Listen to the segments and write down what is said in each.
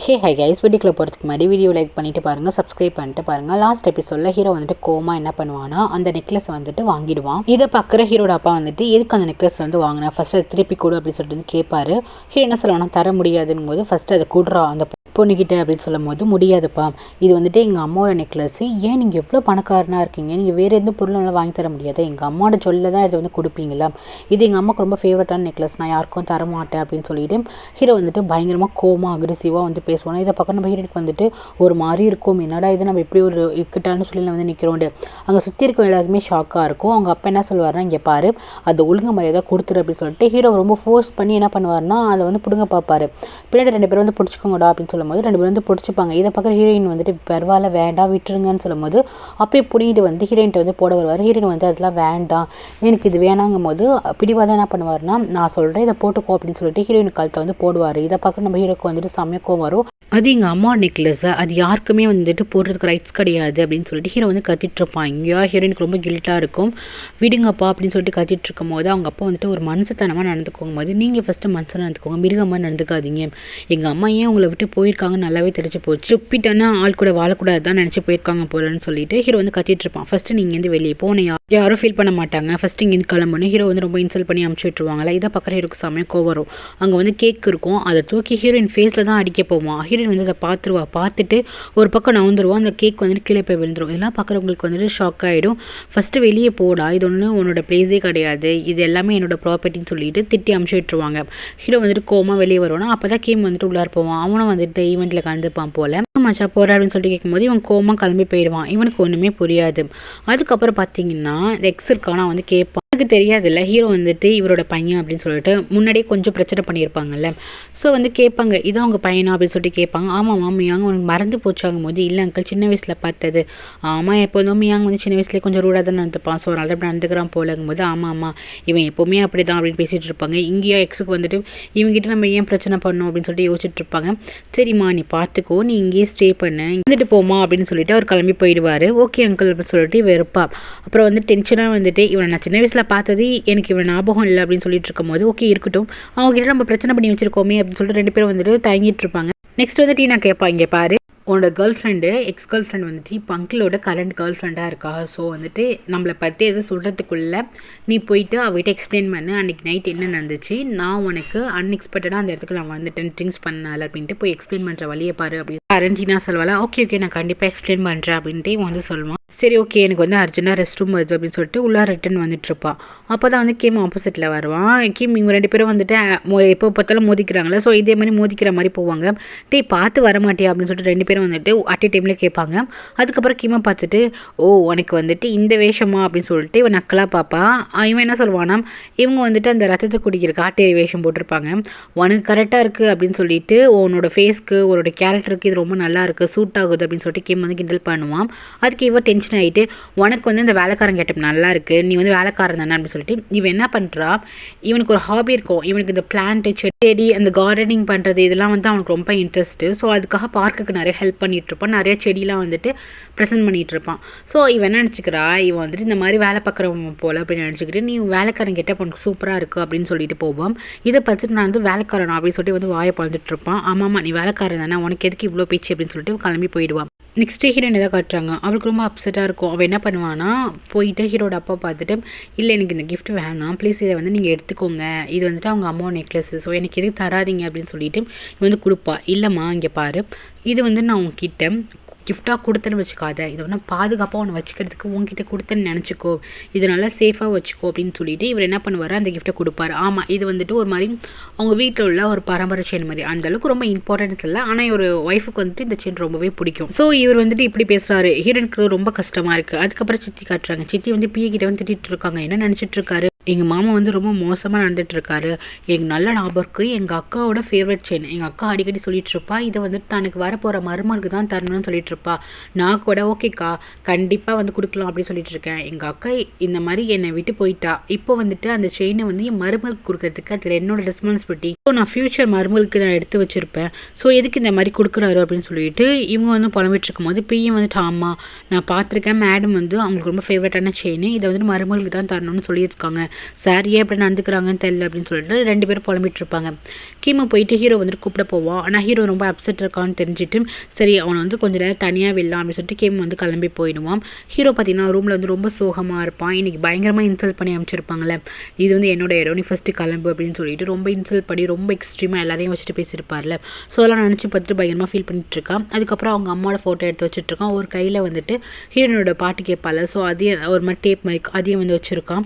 ஹே hi guys, வீடியோக்குள்ள போகிறதுக்கு முன்னாடி வீடியோ லைக் பண்ணிட்டு பாருங்கள், சப்ஸ்கிரைப் பண்ணிட்டு பாருங்கள். லாஸ்ட் எபிசோடில் ஹீரோ வந்துட்டு கோமா என்ன பண்ணுவான்னா அந்த நெக்லஸ் வந்துட்டு வாங்கிடுவான். இதை பார்க்குற ஹீரோட அப்பா வந்துட்டு எதுக்கு அந்த நெக்லஸ் வந்து வாங்கினா, ஃபர்ஸ்ட் அதை திருப்பி கொடு அப்படின்னு சொல்லிட்டு வந்து கேட்பாரு. ஹீரோ என்ன சொல்லுவானா, தர முடியாதுன்னு போது ஃபர்ஸ்ட் அதை கூடுறா அந்த பொண்ணுக்கிட்ட அப்படின்னு சொல்லும் போது, முடியாதுப்பா, இது வந்துட்டு எங்கள் அம்மாவோட நெக்லஸ், ஏன் நீங்கள் எவ்வளோ பணக்காரனாக இருக்கீங்க, நீங்கள் வேறு எந்த பொருளும் வாங்கி தர முடியாது, எங்கள் அம்மாவோட சொல்ல தான் இதை வந்து கொடுப்பீங்களா, இது எங்கள் அம்மாவுக்கு ரொம்ப ஃபேவரட்டான நெக்லஸ், நான் யாருக்கும் தர மாட்டேன் அப்படின்னு சொல்லிட்டு ஹீரோ வந்துட்டு பயங்கரமாக கோமா அக்ரெசிவாக வந்து பேசுவாங்க. இதை பக்கம் நம்ம ஹீரோக்கு வந்துட்டு ஒரு மாதிரி இருக்கும், என்னடா இது நம்ம எப்படி ஒரு இக்கட்டான சூழ்நிலை வந்து நிற்கிறோண்டு. அங்கே சுற்றி இருக்க எல்லாருக்குமே ஷாக்காக இருக்கும். அவங்க அப்பா என்ன சொல்லுவார்னா, இங்கே பாரு, அது ஒழுங்கு மரியாதை கொடுத்துரு அப்படின்னு சொல்லிட்டு ஹீரோ ரொம்ப ஃபோர்ஸ் பண்ணி என்ன பண்ணுவார்னா அதை வந்து பிடுங்க பார்ப்பாரு. பின்னாடி 2 பேரும் வந்து பிடிச்சிக்கோங்கடா அப்படின்னு சொல்லும்போது 2 பேரும் வந்து பிடிச்சிப்பாங்க. இதை பக்கம் ஹீரோயின் வந்துட்டு பரவாயில்ல வேண்டாம் விட்டுருங்கன்னு சொல்லும்போது அப்பயே பிடிக்கிட்டு வந்து ஹீரோயின்ட்ட வந்து போட வருவார். ஹீரோயின் வந்து அதெல்லாம் வேண்டாம், எனக்கு இது வேணாங்கும் போது பிடிவாதம் என்ன பண்ணுவார்னா, நான் சொல்கிறேன் இதை போட்டுக்கோ அப்படின்னு சொல்லிட்டு ஹீரோயின் கழுத்தை வந்து போடுவார். இதை பார்க்க நம்ம ஹீரோக்கு வந்துட்டு சமயக்கம் வரும். அது எங்கள் அம்மா நெக்லஸ், அது யாருக்குமே வந்துட்டு போடுறதுக்கு ரைட்ஸ் கிடையாது அப்படின்னு சொல்லிட்டு ஹீரோ வந்து கத்திட்டு இருப்பான். இங்கேயா ஹீரோயினுக்கு ரொம்ப கில்ட்டாக இருக்கும். விடுங்கப்பா அப்படின்னு சொல்லிட்டு கத்திட்டு இருக்கும் போது அவங்க அப்பா வந்துட்டு ஒரு மனுஷத்தனமாக நடந்துக்கோங்க போது, நீங்கள் ஃபஸ்ட்டு மனுஷனாக நடந்துக்கோங்க, மிருகமாக நடந்துக்காதீங்க, எங்கள் அம்மா ஏன் உங்களை விட்டு போயிருக்காங்க நல்லாவே தெரிஞ்சு போச்சு, சுப்பிட்டானா ஆள் கூட வாழக்கூடாது தான் நினச்சி போயிருக்காங்க போலன்னு சொல்லிட்டு ஹீரோ வந்து கத்திட்டு இருப்பான். ஃபஸ்ட்டு நீங்கள் வந்து வெளியே போன யாரும் ஃபீல் பண்ண மாட்டாங்க, ஃபஸ்ட்டு இங்கேருந்து கிளம்பணும். ஹீரோ வந்து ரொம்ப இன்சல்ட் பண்ணி அமுச்சு விட்டுருவாங்களா. இதை பக்கம் ஹீரோக்கு சமயம் வரும். அங்கே வந்து கேக் இருக்கும், அதை தூக்கி ஹீரோயின் ஃபேஸில் தான் அடிக்க போவான். ஹீரோயின் வந்து அதை பார்த்துருவா, பார்த்துட்டு ஒரு பக்கம் நவுந்துருவான். அந்த கேக் வந்துட்டு கீழே போய் விழுந்துரும். இதெல்லாம் பார்க்குறவங்களுக்கு வந்துட்டு ஷாக் ஆகிடும். ஃபஸ்ட்டு வெளியே போடா, இது ஒன்று உன்னோட பிளேஸே கிடையாது, இது எல்லாமே என்னோட ப்ராப்பர்ட்டின்னு சொல்லிட்டு திட்டி அமுச்சு விட்டுருவாங்க. ஹீரோ வந்துட்டு கோமா வெளியே வருவானா, அப்போ தான் கேம் வந்துட்டு உள்ளார போவான். அவனும் வந்துட்டு ஈவெண்ட்டில் கலந்துப்பான் போல. மச்சா போகிற அப்படின்னு சொல்லிட்டு கேட்கும்போது இவன் கோமா கிளம்பி போயிடுவான். இவனுக்கு ஒன்றுமே புரியாது. அதுக்கப்புறம் பார்த்தீங்கன்னா இந்த எக்ஸ் இருக்கானா வந்து கேட்பான். எனக்கு தெரியாதுல்ல ஹீரோ வந்துட்டு இவரோட பையன் அப்படின்னு சொல்லிட்டு முன்னாடியே கொஞ்சம் பிரச்சனை பண்ணியிருப்பாங்கல்ல. ஸோ வந்து கேட்பாங்க, இதான் அவங்க பையனா அப்படின்னு சொல்லிட்டு கேட்பாங்க. ஆமாம் மாமியாங்க உனக்கு மறந்து போச்சாகும் போது, இல்லை அங்கிள் சின்ன வயசில் பார்த்தது. ஆமாம் எப்போதும் மியாங்க வந்து சின்ன வயசுலேயே கொஞ்சம் ரூடாக தான் நடந்துப்பான், ஸோ அதனால அப்படி நடந்துக்கிறான் போலங்கும் போது, ஆமாம் ஆமாம் இவன் எப்போவுமே அப்படி தான் அப்படின்னு பேசிகிட்டு இருப்பாங்க. இங்கேயா எக்ஸுக்கு வந்துட்டு இவங்ககிட்ட நம்ம ஏன் பிரச்சனை பண்ணோம் அப்படின்னு சொல்லிட்டு யோசிச்சுட்டு இருப்பாங்க. சரிம்மா நீ பார்த்துக்கோ, நீ இங்கேயே ஸ்டே பண்ண, வந்துட்டு போமா அப்படின்னு சொல்லிட்டு அவர் கிளம்பி போயிடுவார். ஓகே அங்கிள் அப்படின்னு சொல்லிட்டு வெறுப்பா. அப்புறம் வந்து டென்ஷனாக வந்துட்டு இவன் நான் சின்ன வயசில் பார்த்தது எனக்கு இவன் ஞாபகம் இல்லை அப்படின்னு சொல்லிட்டு இருக்கும் போது, ஓகே இருக்கட்டும், அவங்ககிட்ட நம்ம பிரச்சனை பண்ணி வச்சிருக்கோமே அப்படின்னு சொல்லிட்டு 2 பேரும் வந்துட்டு தயங்கிட்டு இருப்பாங்க. நெக்ஸ்ட் வந்து டீனா கேட்பா, இங்கே பாரு, உன்னோட girl friend X girl friend வந்துட்டு இப்போ அங்கிளோட கரண்ட் கேர்ள் ஃப்ரெண்டாக இருக்கா. ஸோ வந்துட்டு நம்மளை பற்றி எது சொல்கிறதுக்குள்ளே நீ போயிட்டு அவகிட்ட எக்ஸ்பிளைன் பண்ணு, அன்றைக்கி நைட் என்ன நடந்துச்சு, நான் உனக்கு அன்எக்ஸ்பெக்டடாக அந்த இடத்துக்கு நான் வந்துட்டேன் ட்ரிங்க்ஸ் பண்ணால அப்படின்ட்டு போய் எக்ஸ்பிளைன் பண்ணுற வழியை பாரு அப்படின்னு டீனா சொல்லுவாள். ஓகே ஓகே நான் கண்டிப்பாக எக்ஸ்பிளைன் பண்ணுறேன் அப்படின்ட்டு இவன் வந்து சொல்லுவான். சரி ஓகே எனக்கு வந்து அர்ஜென்ட்டாக ரெஸ்ட் ரூம் வருது அப்படின்னு சொல்லிட்டு உள்ளே ரிட்டன் வந்துட்டு இருப்பான். அப்போ தான் வந்து கேம் ஆப்போசிட்டில் வருவான். கேம் இவங்க 2 பேரும் வந்துட்டு எப்போ பார்த்தாலும் மோதிக்கிறாங்களே, ஸோ இதே மாதிரி மோதிக்கிற மாதிரி போவாங்க. டே பார்த்து வர மாட்டியா அப்படின்னு சொல்லிட்டு 2 பேரும் வந்துட்டு அட் ஏ டைமில் கேட்பாங்க. அதுக்கப்புறம் கீமை பார்த்துட்டு, ஓ உனக்கு வந்துட்டு இந்த வேஷமா அப்படின்னு சொல்லிட்டு இவன் நக்கலாக பார்ப்பான். இவன் என்ன சொல்லுவானா, இவங்க வந்துட்டு அந்த ரத்தத்தை குடிக்கிற காட்டேரி வேஷம் போட்டிருப்பாங்க, உனக்கு கரெக்டாக இருக்குது அப்படின்னு சொல்லிட்டு உன்னோட ஃபேஸ்க்கு உன்னோட கேரக்டருக்கு இது ரொம்ப நல்லா இருக்குது சூட் ஆகுது அப்படின்னு சொல்லிட்டு கேம் வந்து கிண்டல் பண்ணுவான். அதுக்கு இவன் டென்ஷன் ஆகிட்டு, உனக்கு வந்து இந்த வேலைக்காரன் கேட்டப் நல்லா இருக்குது, நீ வந்து வேலைக்காரன் தானே அப்படின்னு சொல்லிட்டு இவன் என்ன பண்ணுறா, இவனுக்கு ஒரு ஹாபி இருக்கும், இவனுக்கு இந்த பிளான்ட்டு செடி அந்த கார்டனிங் பண்ணுறது இதெல்லாம் வந்து அவனுக்கு ரொம்ப இன்ட்ரெஸ்ட்டு. ஸோ அதுக்காக பார்க்குக்கு நிறைய ஹெல்ப் பண்ணிகிட்டு இருப்பான், நிறைய செடியெலாம் வந்துட்டு ப்ரெசென்ட் பண்ணிகிட்டு இருப்பான். ஸோ இவன் என்ன நினச்சிக்கிறா, இவன் வந்துட்டு இந்த மாதிரி வேலை பார்க்குறவங்க போல் அப்படின்னு நினச்சிக்கிட்டு, நீ வேலைக்காரன் கேட்டால் உனக்கு சூப்பராக இருக்குது அப்படின்னு சொல்லிட்டு போவான். இதை பார்த்துட்டு நான் வந்து வேலைக்காரன் அப்படின்னு சொல்லிட்டு வந்து வாயை பழந்துட்டு இருப்பான். ஆமாம்மா நீ வேலைக்காரன் தானே, உனக்கு எதுக்கு இவ்வளோ பேச்சு அப்படின்னு சொல்லிட்டு கிளம்பி போயிடுவான். நெக்ஸ்ட் ஹீரோயின் எதாவது காட்டுறாங்க, அவளுக்கு ரொம்ப அப்செட்டாக இருக்கும். அவள் என்ன பண்ணுவான்னா போயிட்டு ஹீரோட அப்பா பார்த்துட்டு, இல்லை எனக்கு இந்த கிஃப்ட் வேணாம் ப்ளீஸ், இதை வந்து நீங்கள் எடுத்துக்கோங்க, இது வந்துட்டு அவங்க அம்மா நெக்லஸ், ஸோ எனக்கு எதுக்கு தராதிங்க அப்படின்னு சொல்லிட்டு இவன் வந்து கொடுப்பா. இல்லைம்மா இங்கே பாரு, இது வந்து நான் உங்ககிட்ட கிஃப்டாக கொடுத்தேன்னு வச்சுக்காத, இதை வந்து பாதுகாப்பாக ஒன்று வச்சுக்கிறதுக்கு உங்ககிட்ட கொடுத்தேன்னு நினச்சிக்கோ, இது நல்லா சேஃபாக வச்சுக்கோ அப்படின்னு சொல்லிட்டு இவர் என்ன பண்ணுவார், அந்த கிஃப்ட்டை கொடுப்பாரு. ஆமாம் இது வந்துட்டு ஒரு மாதிரி அவங்க வீட்டில் உள்ள ஒரு பரம்பரை செயின் மாதிரி, அந்தளவுக்கு ரொம்ப இம்பார்ட்டன்ஸ் இல்லை, ஆனால் ஒரு ஒய்ஃபுக்கு வந்துட்டு இந்த செயின் ரொம்பவே பிடிக்கும். ஸோ இவர் வந்துட்டு இப்படி பேசுகிறாரு, ஹீரோனுக்கு ரொம்ப கஷ்டமாக இருக்குது. அதுக்கப்புறம் சித்தி காட்டுறாங்க, சித்தி வந்து பிஏ கிட்ட வந்து திட்டிகிட்டு இருக்காங்க, என்ன நினச்சிட்டு இருக்காரு, எங்கள் மாமா வந்து ரொம்ப மோசமாக நடந்துட்டு இருக்காரு, எனக்கு நல்ல ஞாபகம் இருக்குது, எங்கள் அக்காவோட ஃபேவரட் செயின், எங்கள் அக்கா அடிக்கடி சொல்லிட்டு இருப்பா, இதை வந்துட்டு தனக்கு வரப்போகிற மருமகளுக்கு தான் தரணும்னு சொல்லிட்டு இருப்பா, நான் கூட ஓகேக்கா கண்டிப்பாக வந்து கொடுக்கலாம் அப்படின்னு சொல்லிட்டு இருக்கேன், எங்கள் அக்கா இந்த மாதிரி என்னை விட்டு போயிட்டா, இப்போ வந்துட்டு அந்த செயினை வந்து என் மருமகளுக்கு கொடுக்கறதுக்கு அதில் என்னோட ரெஸ்பான்சிபிலிட்டி, ஸோ நான் ஃப்யூச்சர் மருமகளுக்கு நான் எடுத்து வச்சுருப்பேன், ஸோ எதுக்கு இந்த மாதிரி கொடுக்குறாரு அப்படின்னு சொல்லிட்டு இவங்க வந்து புலம்பிட்டு இருக்கும்போது பிஏ வந்துட்டு, ஆமாம் நான் பார்த்துருக்கேன் மேடம் வந்து அவங்களுக்கு ரொம்ப ஃபேவரட்டான செயின், இதை வந்துட்டு மருமகளுக்கு தான் தரணும்னு சொல்லியிருக்காங்க, சார் ஏன் எப்படி நடந்துக்கிறாங்கன்னு தெரியல அப்படின்னு சொல்லிட்டு 2 பேரும் புலம்பிட்டு இருப்பாங்க. கீமோ போயிட்டு ஹீரோ வந்துட்டு கூப்பிட போவான். ஆனால் ஹீரோ ரொம்ப அப்செட் இருக்கான்னு தெரிஞ்சுட்டு சரி அவனை வந்து கொஞ்சம் நேரம் தனியாக விடலாம் அப்படின்னு சொல்லிட்டு கீமோ வந்து கிளம்பி போயிடுவான். ஹீரோ பார்த்தீங்கன்னா ரூமில் வந்து ரொம்ப சோகமாக இருப்பான். இன்றைக்கி பயங்கரமாக இன்சல்ட் பண்ணி அனுப்பிச்சிருப்பாங்களே, இது வந்து என்னோட இடம், நீ ஃபஸ்ட்டு கிளம்பு அப்படின்னு சொல்லிட்டு ரொம்ப இன்சல்ட் பண்ணி ரொம்ப எக்ஸ்ட்ரீமாக எல்லாரையும் வச்சுட்டு பேசியிருப்பார்ல. ஸோ அதெல்லாம் நினச்சி பார்த்துட்டு பயங்கரமாக ஃபீல் பண்ணிட்டு இருக்கான். அதுக்கப்புறம் அவங்க அம்மாவோட ஃபோட்டோ எடுத்து வச்சுட்ருக்கான். ஒரு கையில் வந்துட்டு ஹீரோனோட பாட்டு கேட்பால, ஸோ அதையும் ஒரு மாதிரி டேப் மாதிரி அதையும் வந்து வச்சுருக்கான்.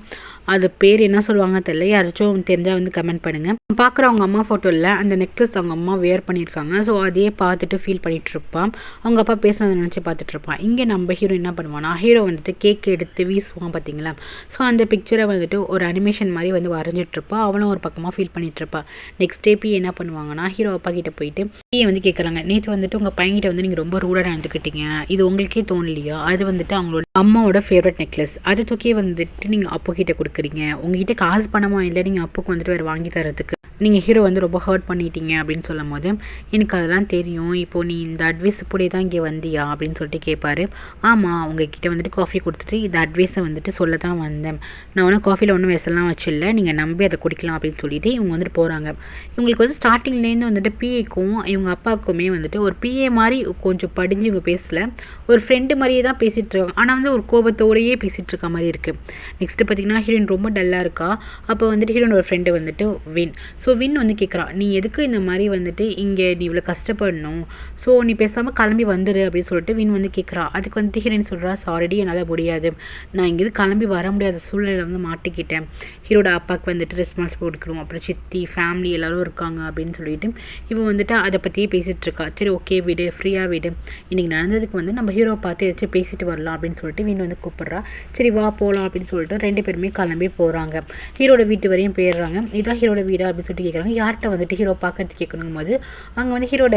அது பேர் என்ன சொல்லுவாங்க தெரியல, யாராச்சும் தெரிஞ்சால் வந்து கமெண்ட் பண்ணுங்கள். பார்க்குற அவங்க அம்மா ஃபோட்டோவில் அந்த நெக்லஸ் அவங்க அம்மா வேர் பண்ணியிருக்காங்க. ஸோ அதையே பார்த்துட்டு ஃபீல் பண்ணிகிட்டு இருப்பான். அவங்க அப்பா பேசுனதை நினச்சி பார்த்துட்டு இருப்பான். இங்கே நம்ம ஹீரோ என்ன பண்ணுவானா, ஹீரோ வந்துட்டு கேக் எடுத்து வீசுவான் பார்த்தீங்களா. ஸோ அந்த பிக்சரை வந்துட்டு ஒரு அனிமேஷன் மாதிரி வந்து வரைஞ்சிட்ருப்பான். அவனும் ஒரு பக்கமாக ஃபீல் பண்ணிகிட்ருப்பான். நெக்ஸ்ட் டே என்ன பண்ணுவாங்கன்னா, ஹீரோ அப்பா கிட்டே போயிட்டு பிஏ வந்து கேட்குறாங்க, நேற்று வந்துட்டு உங்கள் பையன்கிட்ட வந்து நீங்கள் ரொம்ப ரூடாக நடந்துக்கிட்டீங்க, இது உங்களுக்கே தோணலையா? அது வந்துட்டு அவங்களோட அம்மாவோட ஃபேவரட் நெக்லஸ், அதை தூக்கி வந்துட்டு நீங்கள் அப்போ கிட்டே கொடுக்குறீங்க, உங்ககிட்ட காசு பணமா இல்லை நீங்கள் அப்புக்கு வந்துட்டு வேறு வாங்கி தரதுக்கு, நீங்கள் ஹீரோ வந்து ரொம்ப ஹர்ட் பண்ணிட்டீங்க அப்படின்னு சொல்லும் போது, எனக்கு அதெல்லாம் தெரியும், இப்போது நீ இந்த அட்வைஸ் இப்படியே தான் இங்கே வந்தியா அப்படின்னு சொல்லிட்டு கேட்பாரு. ஆமாம், உங்ககிட்ட வந்துட்டு காஃபி கொடுத்துட்டு இந்த அட்வைஸை வந்துட்டு சொல்ல தான் வந்தேன், நான் ஒன்றும் காஃபியில் ஒன்றும் வெசல்லாம் வச்சில்ல, நீங்கள் நம்பி அதை குடிக்கலாம் அப்படின்னு சொல்லிட்டு இவங்க வந்துட்டு போகிறாங்க. இவங்களுக்கு வந்து ஸ்டார்டிங்லேருந்து வந்துட்டு பிஏக்கும் இவங்க அப்பாவுக்குமே வந்துட்டு ஒரு பிஏ மாதிரி கொஞ்சம் படிஞ்சு இவங்க பேசலை, ஒரு ஃப்ரெண்டு மாதிரியே தான் பேசிகிட்டு இருக்காங்க. ஆனால் வந்து ஒரு கோபத்தோடையே பேசிகிட்டு இருக்க மாதிரி இருக்குது. நெக்ஸ்ட்டு பார்த்திங்கன்னா ஹீரோயின் ரொம்ப டல்லாக இருக்கா. அப்போ வந்துட்டு ஹீரோயின் ஒரு ஃப்ரெண்டு வந்துட்டு வின். ஸோ வின் வந்து கேட்குறான், நீ எதுக்கு இந்த மாதிரி வந்துட்டு இங்கே நீ இவ்வளோ கஷ்டப்படணும், ஸோ நீ பேசாமல் கிளம்பி வந்துடு அப்படின்னு சொல்லிட்டு வின் வந்து கேட்குறான். அதுக்கு வந்துட்டு ஹீரோயின் சொல்கிறா, சாரிடி என்னால் முடியாது, நான் இங்கேருந்து கிளம்பி வர முடியாத சூழ்நிலை வந்து மாட்டிக்கிட்டேன், ஹீரோட அப்பாவுக்கு வந்துட்டு ரெஸ்பான்சிபிள் கொடுக்கணும், அப்புறம் சித்தி ஃபேமிலி எல்லோரும் இருக்காங்க அப்படின்னு சொல்லிட்டு இவன் வந்துட்டு அதை பற்றியே பேசிகிட்டு இருக்கா. சரி ஓகே விடு, ஃப்ரீயாக விடு, இன்றைக்கி நடந்ததுக்கு வந்து நம்ம ஹீரோவை பார்த்து ஏதாச்சும் பேசிட்டு வரலாம் அப்படின்னு சொல்லிட்டு வின் வந்து கூப்பிட்றா. சரி வா போகலாம் அப்படின்னு சொல்லிட்டு ரெண்டு பேருமே கிளம்பி போகிறாங்க. ஹீரோட வீட்டு வரையும் போயிடுறாங்க. இதான் ஹீரோட வீடா அப்படின்னு சொல்லிட்டு கேட்குறாங்க. யார்கிட்ட வந்துட்டு ஹீரோ பார்க்கறது கேட்கணும் போது அங்கே வந்து ஹீரோட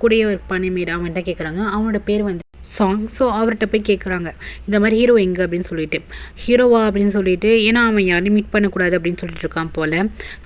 கூடயே ஒர்க் பண்ணி மேட் அவன்கிட்ட கேட்குறாங்க. அவனோட பேர் வந்து சாங். ஸோ அவர்கிட்ட போய் கேட்குறாங்க, இந்த மாதிரி ஹீரோ எங்கே அப்படின்னு சொல்லிட்டு. ஹீரோவா அப்படின்னு சொல்லிட்டு, ஏன்னா அவன் யாரையும் மீட் பண்ணக்கூடாது அப்படின்னு சொல்லிட்டு இருக்கான் போல்.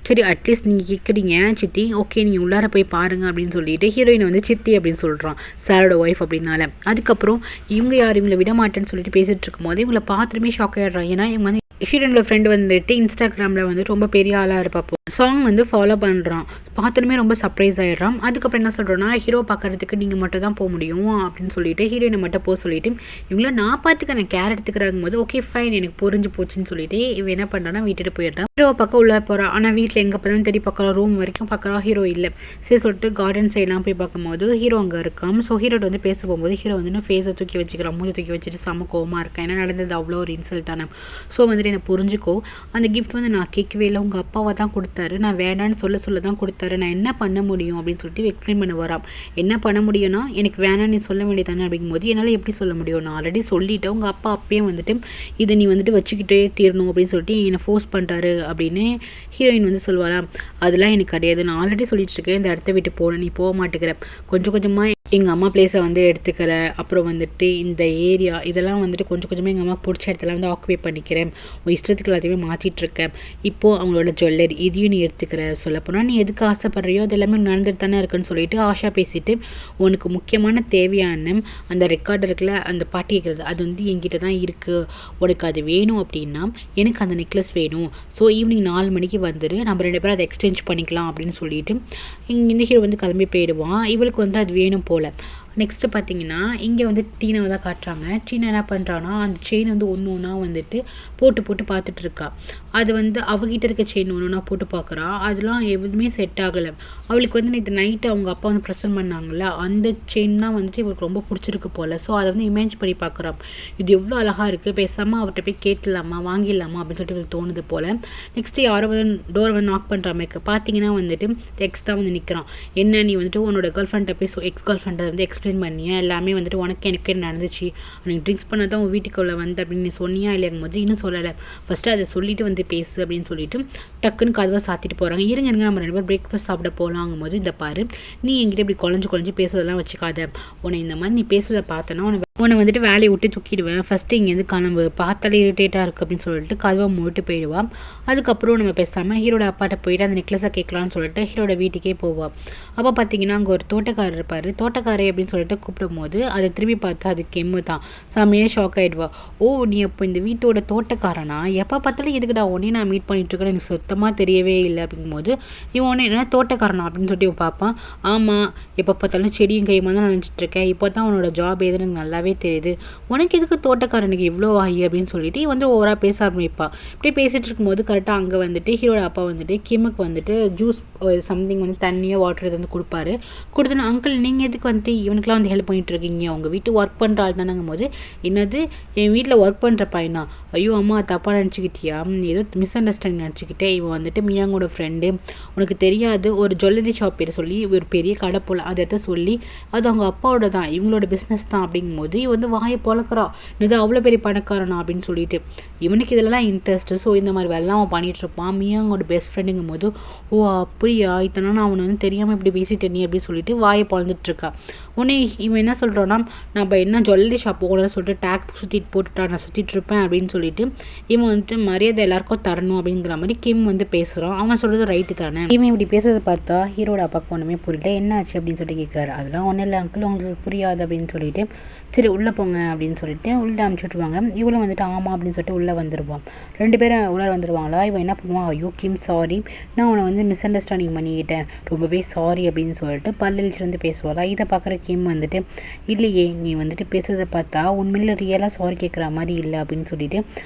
சரி அட்லீஸ்ட் நீங்கள் கேட்குறீங்க சித்தி, ஓகே நீங்கள் உள்ளார போய் பாருங்கள் அப்படின்னு சொல்லிட்டு ஹீரோயின் வந்து சித்தி அப்படின்னு சொல்கிறான், சாரோட ஒய்ஃப் அப்படின்னால. அதுக்கப்புறம் இவங்க யார் இவங்களை விட மாட்டேன்னு சொல்லிட்டு பேசிகிட்டு இருக்கும்போது இவங்களை பார்த்துட்டுமே ஷாக் ஆகிடுறான். ஏன்னா இவங்க வந்து ஹீரோனோட ஃப்ரெண்டு வந்துட்டு இன்ஸ்டாகிராமில் வந்து ரொம்ப பெரிய ஆளாக இருப்பாப்போ சாங் வந்து ஃபாலோ பண்ணுறான். பார்த்தோன்னே ரொம்ப சர்ப்ரைஸ் ஆகிடுறான். அதுக்கப்புறம் என்ன சொல்கிறோன்னா, ஹீரோ பார்க்குறதுக்கு நீங்கள் மட்டும் தான் போக முடியும் அப்படின்னு சொல்லிட்டு ஹீரோயினை மட்டும் போக சொல்லிட்டு இவங்கள நான் பார்த்துக்கிறேன் கேர் எடுத்துக்கிறாங்க போது ஓகே ஃபைன் எனக்கு புரிஞ்சு போச்சுன்னு சொல்லிட்டு இவன் என்ன பண்ணுறான்னா விட்டுட்டு போயிடுறான். ஹீரோ பக்கம் உள்ள போகிறான். ஆனால் வீட்டில் எங்கே பார்த்தாலும் தேடி பார்க்குறா, ரூம் வரைக்கும் பார்க்குறா, ஹீரோ இல்லை. சரி சொல்லிட்டு கார்டன் சைட்லாம் போய் பார்க்கும்போது ஹீரோ அங்கே இருக்கான். ஸோ ஹீரோட வந்து பேச போகும்போது ஹீரோ வந்து ஃபேஸை தூக்கி வச்சுக்கிறான், மூஞ்சி தூக்கி வச்சுட்டு செம கோவமாக இருக்கேன், என்ன நடந்தது அவ்வளோ ஒரு இன்சல்ட் தானே, ஸோ வந்துட்டு என்னை புரிஞ்சுக்கோ, அந்த கிஃப்ட் வந்து நான் கேட்கவே இல்லை, உங்கள் அப்பாவை தான் கொடுத்தாரு, நான் வேண்டான்னு சொல்ல தான் கொடுத்தாரு, நான் என்ன பண்ண முடியும் அப்படின்னு சொல்லிட்டு எக்ஸ்பிளைன் பண்ண வரான். என்ன பண்ண முடியும்னா, எனக்கு வேணாம் நீ சொல்ல வேண்டியதானே அப்படிங்கும்போது என்னால் எப்படி சொல்ல முடியும், நான் ஆல்ரெடி சொல்லிவிட்டேன், உங்கள் அப்பா அப்பயே வந்துட்டு இதை நீ வந்துட்டு வச்சுக்கிட்டே தீரணும் அப்படின்னு சொல்லிட்டு என்னை ஃபோர்ஸ் பண்ணுறாரு அப்படின்னு ஹீரோயின் வந்து சொல்லுவாரா. அதெல்லாம் எனக்கு கிடையாது, நான் ஆல்ரெடி சொல்லிட்டு இருக்கேன், இந்த இடத்த விட்டு போகணும், நீ போக மாட்டேங்கிற, கொஞ்சம் கொஞ்சமாக எங்கள் அம்மா பிளேஸை வந்து எடுத்துக்கிற, அப்புறம் வந்துட்டு இந்த ஏரியா இதெல்லாம் வந்துட்டு கொஞ்சம் கொஞ்சமாக எங்கள் அம்மா பிடிச்ச இடத்துல வந்து ஆக்குபை பண்ணிக்கிறேன், உன் இஷ்டத்துக்கு எல்லாத்தையுமே மாற்றிட்டுருக்கேன், இப்போது அவங்களோட ஜுவல்லரி இதையும் நீ எடுத்துக்கிற, சொல்லப்போனால் நீ எதுக்கு ஆசைப்படுறியோ அது எல்லாமே நடந்துட்டு தானே இருக்குன்னு சொல்லிட்டு ஆஷா பேசிட்டு, உனக்கு முக்கியமான தேவையான அந்த ரெக்கார்டு இருக்குல்ல, அந்த பாட்டி கேட்குறது அது வந்து என்கிட்ட தான் இருக்குது, உனக்கு அது வேணும் அப்படின்னா எனக்கு அந்த நெக்லஸ் வேணும், ஸோ ஈவினிங் 4 மணிக்கு வந்துடு, நம்ம 2 பேரும் அதை எக்ஸ்சேஞ்ச் பண்ணிக்கலாம் அப்படின்னு சொல்லிட்டு இந்த ஹீரோ வந்து கிளம்பி போயிடுவான். இவளுக்கு வந்து அது வேணும் போல். நெக்ஸ்ட்டு பார்த்தீங்கன்னா இங்கே வந்து டீனாவை தான் காட்டுறாங்க. டீனா என்ன பண்ணுறான்னா, அந்த செயின் வந்து ஒன்று ஒன்றா வந்துட்டு போட்டு பார்த்துட்ருக்கா. அது வந்து அவகிட்ட இருக்க செயின் ஒன்று ஒன்றா போட்டு பார்க்குறா. அதெல்லாம் எதுவுமே செட் ஆகலை. அவளுக்கு வந்து நேற்று நைட்டு அவங்க அப்பா வந்து ப்ரெசன்ட் பண்ணாங்கல்ல, அந்த செயின் தான் வந்துட்டு இவளுக்கு ரொம்ப பிடிச்சிருக்கு போல். ஸோ அதை வந்து இமேஜ் பண்ணி பார்க்குறா. இது எவ்வளோ அழகாக இருக்குது, பேசாமல் அவர்கிட்ட போய் கேட்கலாமா வாங்கிடலாமா அப்படின்னு சொல்லிட்டு இவளுக்கு தோணுது போல். நெக்ஸ்ட்டு யாரோ வந்து டோர் வந்து நாக் பண்ணுற மாதிரி பார்த்தீங்கன்னா வந்துட்டு எக்ஸ் தான் வந்து நிற்கிறான். என்ன நீ வந்துட்டு உன்னோட கேர்ள் ஃப்ரெண்டை போய் எக்ஸ் கேர்ள் ஃப்ரெண்டை வந்து எக்ஸ்பிளைன் பண்ணியா, எல்லாமே வந்துட்டு உனக்கு எனக்கு நடந்துச்சு, உனக்கு ட்ரிங்க்ஸ் பண்ண தான் உன் வீட்டுக்குள்ள வந்து அப்படின்னு நீ சொன்னியா இல்லையாங்கும் போது இன்னும் சொல்லலை, ஃபஸ்ட்டு அதை சொல்லிட்டு வந்து பேசு அப்படின்னு சொல்லிட்டு டக்குன்னு கதவை சாத்திட்டு போகிறாங்க. இருங்க நம்ம 2 பேர் பிரேக்ஃபாஸ்ட் சாப்பிட போகலாங்கும் போது இந்த பாரு, நீ என்கிட்ட இப்படி குழஞ்சு பேசுறதெல்லாம் வச்சுக்காத, உன்னை இந்த மாதிரி நீ பேசுறதை பார்த்தனா உனக்கு உன்னை வந்துட்டு வேலையை விட்டு தூக்கிடுவேன், ஃபஸ்ட்டு இங்கேருந்து கிளம்பு, பார்த்தாலே இரிட்டேட்டாக இருக்குது அப்படின்னு சொல்லிட்டு கதவை மூடிட்டு போயிடுவான். அதுக்கப்புறம் நம்ம பேசாமல் ஹீரோட அப்பாட்ட போயிட்டு அந்த நெக்லஸை கேட்கலான்னு சொல்லிட்டு ஹீரோட வீட்டுக்கே போவாள். அப்போ பார்த்தீங்கன்னா அங்கே ஒரு தோட்டக்காரர் இருப்பார். தோட்டக்காரர் அப்படின்னு சொல்லிட்டு கூப்பிடும் போது அதை திரும்பி பார்த்தா அது கெம்மு தான். செம்மையாக ஷாக் ஆகிடுவா. ஓ, நீ அப்போ இந்த வீட்டோட தோட்டக்காரனா? எப்போ பார்த்தாலும் எதுக்குடா உடனே நான் மீட் பண்ணிட்டு இருக்கேன், எனக்கு சுத்தமாக தெரியவே இல்லை அப்படிங்கும்போது இவன் உடனே என்ன தோட்டக்காரனா அப்படின்னு சொல்லிட்டு இவன் பார்ப்பான். ஆமாம், எப்போ பார்த்தாலும் செடியும் கையுமா தான் நினச்சிட்டு இருக்கேன், இப்போ தான் உன்னோட ஜாப் எதுன்னு எனக்கு நல்லாவே தெரியுது, உனக்கு எதுக்கு தோட்டக்காரனுக்கு இவ்வளோ ஆகி அப்படின்னு சொல்லிட்டு வந்து ஓவராக பேச ஆரம்பிப்பா. இப்படியே பேசிகிட்டு இருக்கும்போது கரெக்டாக அங்கே வந்துட்டு ஹீரோட அப்பா வந்துட்டு கிம்முக்கு வந்துட்டு ஜூஸ் சம்திங் வந்து தண்ணியோ வாட்டர் எது வந்து கொடுப்பாரு. கொடுத்தோன்னா அங்கிள் நீங்கள் எதுக்கு வந்துட்டு இவனுக்குலாம் வந்து ஹெல்ப் பண்ணிட்டு இருக்கீங்க, உங்கள் வீட்டு ஒர்க் பண்ணுற ஆள் தானங்கும் போது என்னது என் வீட்டில் ஒர்க் பண்ணுற பையனா, ஐயோ அம்மா தப்பாக நினச்சிக்கிட்டியா, ஏதோ மிஸ் அண்டர்ஸ்டாண்டிங் நினச்சிக்கிட்டே, இவன் வந்துட்டு மியாங்கோட ஃப்ரெண்டு, உனக்கு தெரியாது ஒரு ஜுவல்லரி ஷாப் பேர் சொல்லி ஒரு பெரிய கடை போல் அதை எடுத்து சொல்லி அது அவங்க அப்பாவோட தான், இவங்களோட பிஸ்னஸ் தான் அப்படிங்கும்போது இவன் வந்து வாயை பொழக்கிறா, இது அவ்வளோ பெரிய பணக்காரனா அப்படின்னு சொல்லிட்டு இவனுக்கு இதெல்லாம் இன்ட்ரெஸ்ட்டு. ஸோ இந்த மாதிரி வெள்ளாம பண்ணிட்டு இருப்பான். மியாங்கோட பெஸ்ட் ஃப்ரெண்டுங்கும் போது ஓ அப்படியா, இத்தனை நான் அவனை வந்து தெரியாமல் இப்படி பேசிட்டே நீ அப்படின்னு சொல்லிட்டு வாயை பொழந்துட்டு இருக்கா. உடனே இவன் என்ன சொல்கிறான்னா, நம்ம என்ன ஜுவல்லரி ஷாப் ஓனர்னு சொல்லிட்டு டேக் சுற்றிட்டு போட்டுட்டா நான் சுற்றிட்டு இருப்பேன் அப்படின்னு சொல்லிட்டு இவன் வந்துட்டு மரியாதை எல்லாருக்கும் தரணும் அப்படிங்கிற மாதிரி கிம் வந்து பேசுகிறான். அவன் சொல்கிறது ரைட்டு தானே. இவன் இப்படி பேசுறதை பார்த்தா ஹீரோட அப்பாவுக்கு ஒன்றுமே புரியல. என்ன ஆச்சு அப்படின்னு சொல்லிட்டு கேட்குறாரு. அதெல்லாம் ஒன்றும் இல்லை அங்கிள், உங்களுக்கு புரியாது அப்படின்னு சொல்லிட்டு சரி உள்ளே போங்க அப்படின்னு சொல்லிட்டு உள்ளே அனுப்பிச்சி விட்ருவாங்க. இவளும் வந்துட்டு ஆமாம் அப்படின்னு சொல்லிட்டு உள்ளே வந்துடுவான். 2 பேரும் உள்ளே வந்துடுவாங்களா. இவன் என்ன பண்ணுவான், ஐயோ கிம் சாரி, நான் உன்னை வந்து மிஸ் அண்டர்ஸ்டாண்டிங் பண்ணிக்கிட்டேன், ரொம்பவே சாரி அப்படின்னு சொல்லிட்டு பல்லழிச்சு வந்து பேசுவாளா. இதை பார்க்குற கிம் வந்துட்டு இல்லையே, நீ வந்துட்டு பேசுறதை பார்த்தா உண்மையில ரியலாக சாரி கேட்குற மாதிரி இல்லை அப்படின்னு சொல்லிட்டு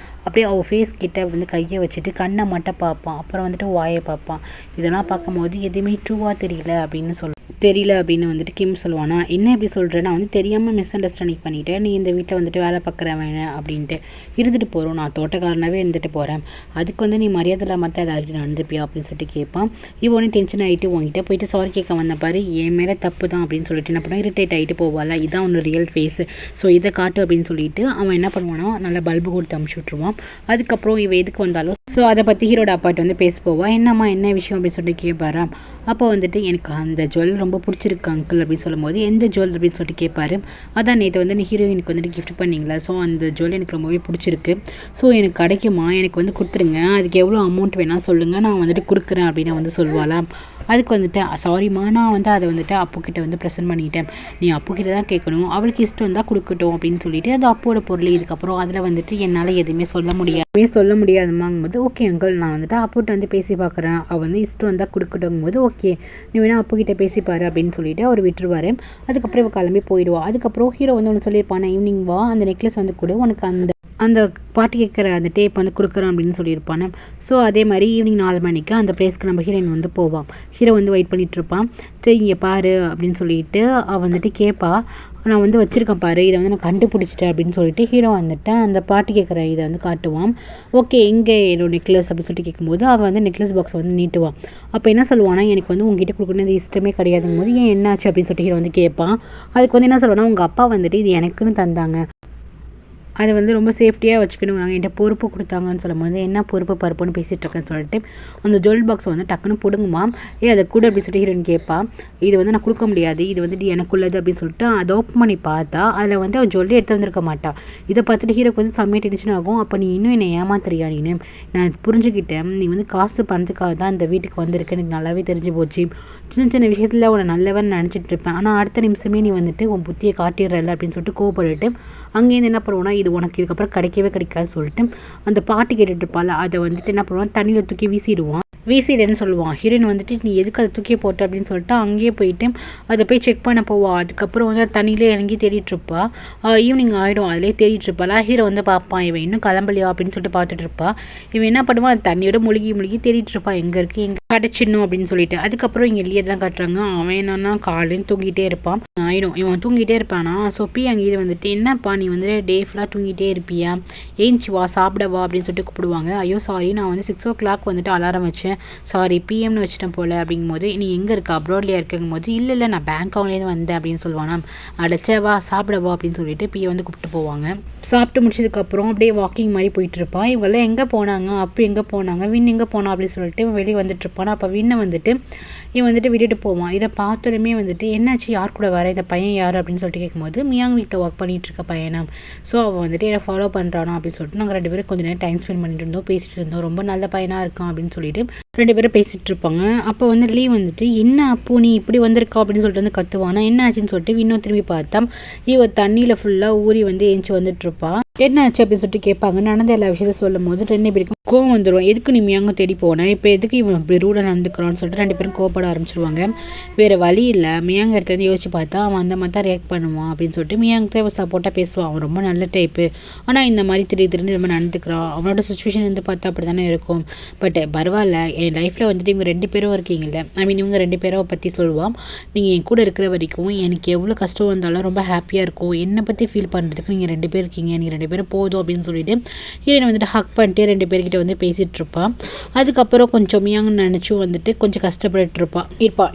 அப்படியே அவள் ஃபேஸ் கிட்ட வந்து கையை வச்சுட்டு கண்ணை மட்டும் பார்ப்பான். அப்புறம் வந்துட்டு வாயை பார்ப்பான். இதெல்லாம் பார்க்கும்போது எதுவுமே ட்ரூவாக தெரியல அப்படின்னு வந்துட்டு கிம் சொல்லுவானா. என்ன எப்படி சொல்கிறேன், நான் வந்து தெரியாமல் மிஸ் அண்டர்ஸ்டாண்டிங் பண்ணிட்டேன், நீ இந்த வீட்டில் வந்துட்டு வேலை பார்க்குறவன் அப்படின்ட்டு இருந்துட்டு போகிறோம், நான் தோட்டக்காரனாகவே இருந்துட்டு போகிறேன், அதுக்கு வந்து நீ மரியாதை இல்லாமல் தான் ஏதாவது நடந்துப்பியா அப்படின்னு சொல்லிட்டு கேட்பான். இவனே டென்ஷன் ஆகிட்டு உங்ககிட்ட போயிட்டு சாரி கேட்க வந்த பாரு, என் மேலே தப்பு தான் அப்படின்னு சொல்லிட்டு என்ன பண்ணுவான், இரிட்டேட் ஆகிட்டு போவாள். இதான் ஒன்று ரியல் ஃபேஸு, ஸோ இதை காட்டு அப்படின்னு சொல்லிட்டு அவன் என்ன பண்ணுவானா, நல்லா பல்பு கொடுத்து அமுச்சு விட்ருவான். அதுக்கப்புறம் இவன் எதுக்கு வந்தாலும் ஸோ அதை பற்றி ஹீரோட அப்பாட்ட வந்து பேச போவான். என்னம்மா என்ன விஷயம் அப்படின்னு சொல்லிட்டு கேட்பாரா. அப்போ வந்துட்டு எனக்கு அந்த ஜுவல் ரொம்ப பிடிச்சிருக்கு அங்கிள் அப்படின்னு சொல்லும்போது எந்த ஜுவல் அப்படின்னு சொல்லிட்டு கேட்பாரு. அதான் நேற்று வந்து ஹீரோயினுக்கு வந்துட்டு கிஃப்ட் பண்ணிங்களா, ஸோ அந்த ஜுவல் எனக்கு ரொம்பவே பிடிச்சிருக்கு, ஸோ எனக்கு கிடைக்குமா, எனக்கு வந்து கொடுத்துருங்க, அதுக்கு எவ்வளோ அமௌண்ட் வேணால் சொல்லுங்கள், நான் வந்துட்டு கொடுக்குறேன் அப்படின்னு வந்து சொல்லுவாளா. அதுக்கு வந்துட்டு சாரிம்மா, நான் வந்து அதை வந்துட்டு அப்புக்கிட்ட வந்து ப்ரெசென்ட் பண்ணிட்டேன், நீ அப்புக்கிட்ட தான் கேட்கணும், அவளுக்கு இஷ்டம் இருந்தால் கொடுக்கட்டும் அப்படின்னு சொல்லிட்டு அது அப்போட பொருள், இதுக்கப்புறம் அதில் வந்துட்டு என்னால் எதுவுமே சொல்ல முடியாதுமாங்கும்போது ஓகே அங்கிள், நான் வந்துட்டு அப்புகிட்ட வந்து பேசி பார்க்குறேன், அவள் வந்து இஷ்டம் வந்தால் கொடுக்கட்டும் போது ஓகே நீ வேணா அப்புகிட்ட பேசிப்பாரு அப்படின்னு சொல்லிட்டு அவர் விட்டுருவார். அதுக்கப்புறம் இவ கிளம்பி போயிடுவா. அதுக்கப்புறம் ஹீரோ வந்து ஒன்று சொல்லியிருப்பான், ஈவினிங் வா, அந்த நெக்லஸ் வந்து கூட உனக்கு அந்த பாட்டு கேட்குற அந்த டேப் வந்து கொடுக்குறேன் அப்படின்னு சொல்லியிருப்பானே. ஸோ அதே மாதிரி ஈவினிங் 4 மணிக்கு அந்த பிளேஸ்க்கு நம்ம ஹீரோயின் வந்து போவான். ஹீரோ வந்து வெயிட் பண்ணிகிட்ருப்பான். சரி இங்கே பாரு அப்படின்னு சொல்லிட்டு அவள் வந்துட்டு கேட்பா, நான் வந்து வச்சுருக்கேன் பாரு, இதை வந்து நான் கண்டுபிடிச்சிட்டேன் அப்படின்னு சொல்லிட்டு ஹீரோ வந்துட்டு அந்த பாட்டு கேட்குற இதை வந்து காட்டுவான். ஓகே எங்கே என்னோட நெக்லஸ் அப்படின்னு சொல்லிட்டு கேட்கும்போது அவள் வந்து நெக்லஸ் பாக்ஸை வந்து நீட்டுவான். அப்போ என்ன சொல்லுவானா, எனக்கு வந்து உங்ககிட்ட கொடுக்கணுது இஷ்டமே கிடையாதுங்கும் போது ஏன் என்னாச்சு அப்படின்னு சொல்லிட்டு ஹீரோ வந்து கேட்பான். அதுக்கு வந்து என்ன சொல்லுவானா, உங்கள் அப்பா வந்துட்டு இது எனக்குன்னு தந்தாங்க, அதை வந்து ரொம்ப சேஃப்டியாக வச்சுக்கணும், நாங்கள் என்கிட்ட பொறுப்பு கொடுத்தாங்கன்னு சொல்லும்போது என்ன பொறுப்பு பருப்புன்னு பேசிகிட்டு இருக்கேன்னு சொல்லிட்டு அந்த ஜுவல் பாக்ஸை வந்து டக்குன்னு பிடுங்குமா. அதை கூட அப்படின்னு சொல்லிட்டு ஹீரோயின் கேட்பா. இது வந்து நான் கொடுக்க முடியாது, இது வந்துட்டு எனக்குள்ளது அப்படின்னு சொல்லிட்டு அதை ஓப்பன் பண்ணி பார்த்தா அதில் வந்து அவன் ஜுவல்லி எடுத்து வந்திருக்க மாட்டான். இதை பார்த்துட்டு ஹீரோக்கு வந்து செம்மையாக டென்ஷன் ஆகும். அப்போ நீ இன்னும் என்னை ஏமாத்துறியா, நீ நான் புரிஞ்சுக்கிட்டேன், நீ வந்து காசு பணத்துக்காக தான் இந்த வீட்டுக்கு வந்திருக்க, எனக்கு நல்லாவே தெரிஞ்சு போச்சு, சின்ன சின்ன விஷயத்தில் உன்னை நல்லவன் நினச்சிட்டு இருப்பேன், ஆனால் அடுத்த நிமிஷமே நீ வந்துட்டு உன் புத்தியை காட்டிடுறல அப்படின்னு சொல்லிட்டு கோவப்பட்டுட்டு அங்கேருந்து என்ன பண்ணுவோன்னா, இது உனக்கு இதுக்கப்புறம் கிடைக்காது சொல்லிட்டு அந்த பாட்டு கேட்டுட்டு இருப்பாள். அதை வந்துட்டு என்ன பண்ணுவான், தண்ணியில் தூக்கி வீசிடுன்னு சொல்லுவான். ஹீரோயின் வந்துட்டு நீ எதுக்கு அதை தூக்கி போட்ட அப்படின்னு சொல்லிட்டு அங்கேயே போயிட்டு அதை போய் செக் பண்ண போவா. அதுக்கப்புறம் வந்து தண்ணியிலே இறங்கி தேடிட்டுருப்பா. ஈவினிங் ஆகிடும், அதிலே தேடிட்டுருப்பாளா. ஹீரோ வந்து பார்ப்பான், இவன் இன்னும் கிளம்பலையா அப்படின்னு சொல்லிட்டு பார்த்துட்டு இருப்பா. இவன் என்ன பண்ணுவான், அந்த தண்ணியோட முழுகி தேடிட்டுருப்பா, எங்கே இருக்குது எங்கே கிடச்சிடணும் அப்படின்னு சொல்லிட்டு. அதுக்கப்புறம் இங்கே எல்லியை தான் காட்டுறாங்க. அவன் என்னன்னா காலையும் தூங்கிட்டே இருப்பான். ஆயிடும், இவன் தூங்கிட்டே இருப்பானா. சொப்பி அங்கே வந்துட்டு என்னப்பா நீ வந்து டே ஃபுல்லாக தூங்கிட்டே இருப்பியா, ஏஞ்சி வா சாப்பிடவா அப்படின்னு சொல்லிட்டு கூப்பிடுவாங்க. ஐயோ சாரி, நான் வந்து 6 o'clock வந்துட்டு அலாரம் வச்சேன், சாரி பிஎம்னு வச்சுட்டேன் போல் அப்படிங்கும்போது நீ எங்கே இருக்க அப்ராட்லேயே இருக்குங்கும் போது இல்லை நான் பேங்காக்லேருந்து வந்தேன் அப்படின்னு சொல்லுவானா. அடைச்சவா சாப்பிடவா அப்படின்னு சொல்லிட்டு பிஏ வந்து கூப்பிட்டு போவாங்க. சாப்பிட்டு முடிச்சதுக்கப்புறம் அப்படியே வாக்கிங் மாதிரி போயிட்டு இருப்பான். இவங்கெல்லாம் எங்கே போனாங்க, அப்போ எங்கே போனாங்க, வின் எங்கே போனா அப்படின்னு சொல்லிட்டு வெளியே வந்துட்டு இருப்பான். அப்போ வின்னை வந்துட்டு இவன் வந்துட்டு விட்டுட்டு போவான். இதை பார்த்தோன்னே வந்துட்டு என்னாச்சு, யார் கூட வர, இந்த பையன் யார் அப்படின்னு சொல்லிட்டு கேட்கும்போது மியாங் வீட்டில் ஒர்க் பண்ணிட்டு இருக்க பையனா, ஸோ அவன் வந்துட்டு என்னை ஃபாலோ பண்ணுறானா அப்படின்னு சொல்லிட்டு நாங்கள் 2 பேரும் கொஞ்சம் நேரம் டைம் ஸ்பெண்ட் பண்ணிட்டு இருந்தோம், பேசிட்டு இருந்தோம். ரொம்ப நல்ல பையனாக இருக்கான் அப்படின்னு சொல்லிட்டு 2 பேரும் பேசிட்டு இருப்பாங்க. அப்போ வந்து லீ வந்துட்டு என்ன அப்போ நீ இப்படி வந்திருக்கா அப்படின்னு சொல்லிட்டு வந்து கத்துவானா. என்ன ஆச்சுன்னு சொல்லிட்டு இன்னும் திரும்பி பார்த்தா இவ தண்ணியில் ஃபுல்லாக ஊறி வந்து ஏஞ்சி வந்துட்டு இருப்பா. என்ன ஆச்சு அப்படின்னு சொல்லிட்டு கேட்பாங்க. நடந்த எல்லா விஷயத்தையும் சொல்லும் போது 2 பேருக்கும் கோவம் வந்துடும். எதுக்கு நீ மியாங்க தேடி போனேன், இப்போ எதுக்கு இவன் இப்படி ரூடாக நடந்துக்கிறான்னு சொல்லிட்டு 2 பேரும் கோவப்பட ஆரம்பிச்சிருவாங்க. வேறு வழி இல்லை, மியாங்க இடத்துல வந்து யோசிச்சு பார்த்தா அவன் அந்த மாதிரி தான் ரியாக்ட் பண்ணுவான் அப்படின்னு சொல்லிட்டு மியாங்க தேவை சப்போர்ட்டாக பேசுவான். அவன் ரொம்ப நல்ல டைப்பு, ஆனால் இந்த மாதிரி திடீர்னு ரொம்ப நடந்துக்கிறான். அவனோட சுச்சுவேஷன் வந்து பார்த்தா அப்படி தானே இருக்கும். பட் பரவாயில்ல, என் லைஃப்பில் வந்துட்டு இவங்க 2 பேரும் இருக்கீங்கல்ல, இவங்க 2 பேரை பற்றி சொல்லுவான். நீங்கள் என் கூட இருக்கிற வரைக்கும் எனக்கு எவ்வளோ கஷ்டம் வந்தாலும் ரொம்ப ஹாப்பியாக இருக்கும். என்னை பற்றி ஃபீல் பண்ணுறதுக்கு நீங்கள் 2 பேர் இருக்கீங்க, நீங்கள் 2 பேரும் போதும் அப்படின்னு சொல்லிட்டு ஹீரோனை வந்துட்டு ஹக் பண்ணிட்டு 2 பேர்கிட்ட வந்து பேசிகிட்டு இருப்பான். அதுக்கப்புறம் கொஞ்சம் மியாங்கன்னு நினச்சும் வந்துட்டு கொஞ்சம் கஷ்டப்பட்டு இருப்பா.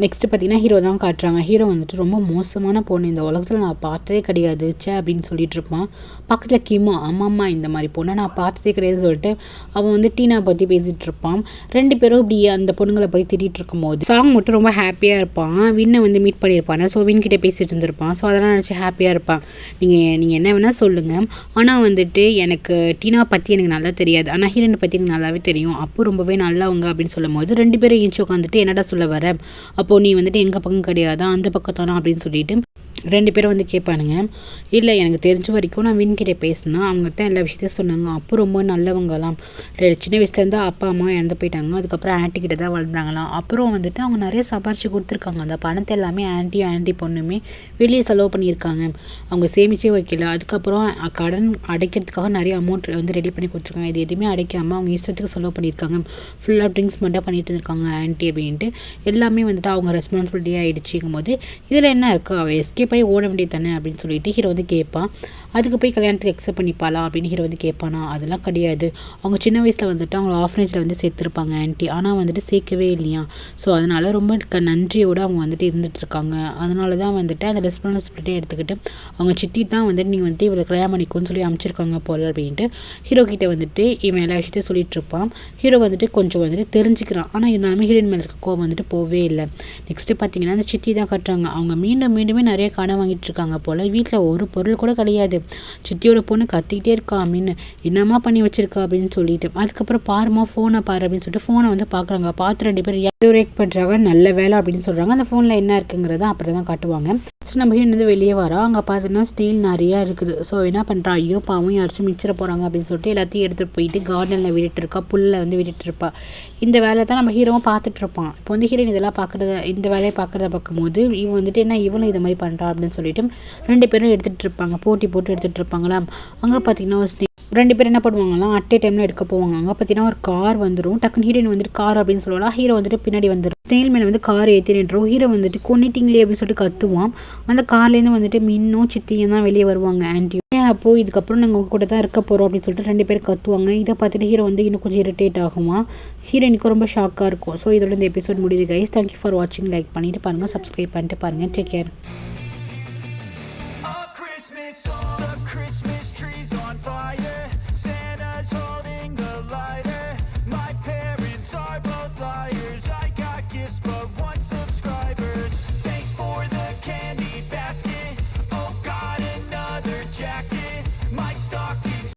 நெக்ஸ்ட் பார்த்தீங்கன்னா ஹீரோ தான் காட்டுறாங்க. ஹீரோ வந்துட்டு ரொம்ப மோசமான பொண்ணு, இந்த உலகத்தில் நான் பார்த்ததே கிடையாது சே அப்படின்னு சொல்லிட்டு இருப்பான். பக்கத்தில் கிமோ, அம்மா இந்த மாதிரி பொண்ணை நான் பார்த்ததே கிடையாதுன்னு சொல்லிட்டு அவன் வந்து டீனா பற்றி பேசிகிட்டு இருப்பான். 2 பேரும் இப்படி அந்த பொண்ணுங்களை பற்றி திட்டிகிட்டு இருக்கும்போது சாங் மட்டும் ரொம்ப ஹாப்பியாக இருப்பான். வின்னை வந்து மீட் பண்ணியிருப்பான். ஸோ வின் கிட்டே பேசிகிட்டு இருந்திருப்பான். ஸோ அதெல்லாம் நினச்சி ஹாப்பியாக இருப்பான். நீங்கள் என்ன வேணால் சொல்லுங்கள், ஆனால் வந்துட்டு எனக்கு டீனா பற்றி எனக்கு நல்லா தெரியாது, ஆனால் ஹீரோனை பற்றி எனக்கு நல்லாவே தெரியும், அப்போ ரொம்பவே நல்லவங்க அப்படின்னு சொல்லும் போது 2 பேரும் ஏஞ்சி உட்காந்துட்டு என்னடா சொல்ல வர, அப்போது நீ வந்துட்டு எங்கள் பக்கம் கிடையாதா அந்த பக்கம் தானா அப்படின்னு சொல்லிட்டு 2 பேரும் வந்து கேட்பானுங்க. இல்லை எனக்கு தெரிஞ்ச வரைக்கும் நான் வின்கிட்ட பேசினா அவங்க தான் எல்லா விஷயத்தையும் சொன்னாங்க, அப்போ ரொம்ப நல்லவங்களாம், சின்ன வயசுலேருந்து அப்பா அம்மா இறந்து போயிட்டாங்க, அதுக்கப்புறம் ஆன்ட்டி கிட்ட தான் வளர்ந்தாங்களாம், அப்புறம் வந்துட்டு அவங்க நிறைய சம்பாரிச்சு கொடுத்துருக்காங்க, அந்த பணத்தை எல்லாமே ஆன்ட்டி பொண்ணுமே வெளியே செலவு பண்ணியிருக்காங்க, அவங்க சேமிச்சே வைக்கல, அதுக்கப்புறம் கடன் அடைக்கிறதுக்காக நிறைய அமௌண்ட் வந்து ரெடி பண்ணி கொடுத்துருக்காங்க, இது எதுவுமே அடைக்காமல் அவங்க இஷ்டத்துக்கு செலவு பண்ணியிருக்காங்க, ஃபுல்லாக ட்ரிங்க்ஸ் மட்டும் பண்ணிட்டு இருக்காங்க ஆன்ட்டி அப்படின்ட்டு எல்லாமே வந்துட்டு அவங்க ரெஸ்பான்சிபிலிட்டியாக ஆகிடுச்சிங்கும் போது இதில் என்ன இருக்குது, அவள் எஸ்கேப் போய் ஓட வேண்டியது தானே அப்படின்னு சொல்லிட்டு ஹீரோ வந்து கேட்பான். அதுக்கு போய் கல்யாணத்துக்கு எக்ஸப்ட் பண்ணிப்பாளா அப்படின்னு ஹீரோ வந்து கேட்பானா. அதெல்லாம் கிடையாது, அவங்க சின்ன வயசில் வந்துட்டு அவங்க ஆஃபனேஜில் வந்து சேர்த்துருப்பாங்க ஆன்ட்டி, ஆனால் வந்துட்டு சேர்க்கவே இல்லையா, ஸோ அதனால ரொம்ப நன்றியோடு அவங்க வந்துட்டு இருந்துட்டு இருக்காங்க, அதனால தான் வந்துட்டு அந்த ரெஸ்பான்சிபிலிட்டியை எடுத்துக்கிட்டு அவங்க சித்தி தான் வந்துட்டு நீங்கள் வந்துட்டு இவளை கல்யாணம் பண்ணிக்கோன்னு சொல்லி அமைச்சிருக்காங்க போல அப்படின்ட்டு ஹீரோ கிட்ட வந்துட்டு இவன் எல்லா விஷயத்தையும் சொல்லிட்டு இருப்பான். ஹீரோ வந்துட்டு கொஞ்சம் வந்துட்டு தெரிஞ்சுக்கிறான், ஆனால் இருந்தாலுமே ஹீரோயின் மேலே இருக்க கோவம் வந்துட்டு போவே இல்லை. நெக்ஸ்ட்டு பார்த்தீங்கன்னா அந்த சித்தி தான் கட்டுறாங்க. அவங்க மீண்டுமே நிறைய கடன் வாங்கிட்டு இருக்காங்க போல், வீட்டில் ஒரு பொருள் கூட கிடையாது, சித்தியோட பொண்ணு கத்திக்கிட்டே இருக்கா மீன் என்னம்மா பண்ணி வச்சிருக்கா அப்படின்னு சொல்லிட்டு, அதுக்கப்புறம் பாருமா ஃபோனை பாரு அப்படின்னு சொல்லிட்டு ஃபோனை வந்து பார்க்குறாங்க. பார்த்து 2 பேர் ரியாக்ட் பண்ணுறாங்க, நல்ல வேலை அப்படின்னு சொல்கிறாங்க. அந்த ஃபோனில் என்ன இருக்குங்கிறத அப்புறம் தான் காட்டுவாங்க. நம்ம ஹீரோயின் வந்து வெளியே வரா, அங்கே பார்த்தீங்கன்னா ஸ்டீல் நிறையா இருக்குது. ஸோ என்ன பண்ணுறா, ஐயோ பாவம் யாராச்சும் மிச்சிட போகிறாங்க அப்படின்னு சொல்லிட்டு எல்லாத்தையும் எடுத்துகிட்டு போயிட்டு கார்டனில் விட்டுட்டு இருக்கா, புல்லில் வந்து விட்டுட்டு இருப்பா. இந்த வேலை தான் நம்ம ஹீரோவும் பார்த்துட்டு இருப்பான். இப்போ வந்து ஹீரோயின் இதெல்லாம் பார்க்குறத இந்த வேலையை பார்க்கும்போது இவன் வந்துட்டு என்ன இவனும் இதை மாதிரி பண்ணுறா அப்படின்னு சொல்லிட்டு 2 பேரும் எடுத்துகிட்டு இருப்பாங்க, போட்டி போட்டு எடுத்துகிட்டு இருப்பாங்களா. அங்கே பார்த்தீங்கன்னா ஒரு 2 பேர் என்ன பண்ணுவாங்கன்னா அட்டே டைமில் எடுக்க போவாங்க. அங்கே பார்த்தீங்கன்னா ஒரு கார் வந்துடும், டக்குன்னு ஹீரோயின் வந்துட்டு கார் அப்படின்னு சொல்லலாம், ஹீரோ வந்துட்டு பின்னாடி வந்துடும், ஸ்டீல் மேலே வந்து கார் ஏற்றி நின்றோம். ஹீரோ வந்துட்டு கொன்னிட்டிங்களே அப்படின்னு சொல்லிட்டு கத்துவான். அந்த கார்லேருந்து வந்துட்டு மின்னும் சித்தியும் தான் வெளியே வருவாங்க ஆன்ட்டி. அப்போது இதுக்கப்புறம் நாங்கள் உங்க கூட தான் இருக்க போகிறோம் அப்படின்னு சொல்லிட்டு 2 பேர் கத்துவாங்க. இதை பார்த்துட்டு ஹீரோ வந்து இன்னும் கொஞ்சம் இரிட்டேட் ஆகுமா. ஹீரோயினுக்கு ரொம்ப ஷாக்காக இருக்கும். ஸோ இதோட இந்த எபிசோட் முடியுது கைஸ். தேங்க்யூ ஃபார் வாட்சிங். லைக் பண்ணிட்டு பாருங்கள், சப்ஸ்கிரைப் பண்ணிட்டு பாருங்கள். Take care.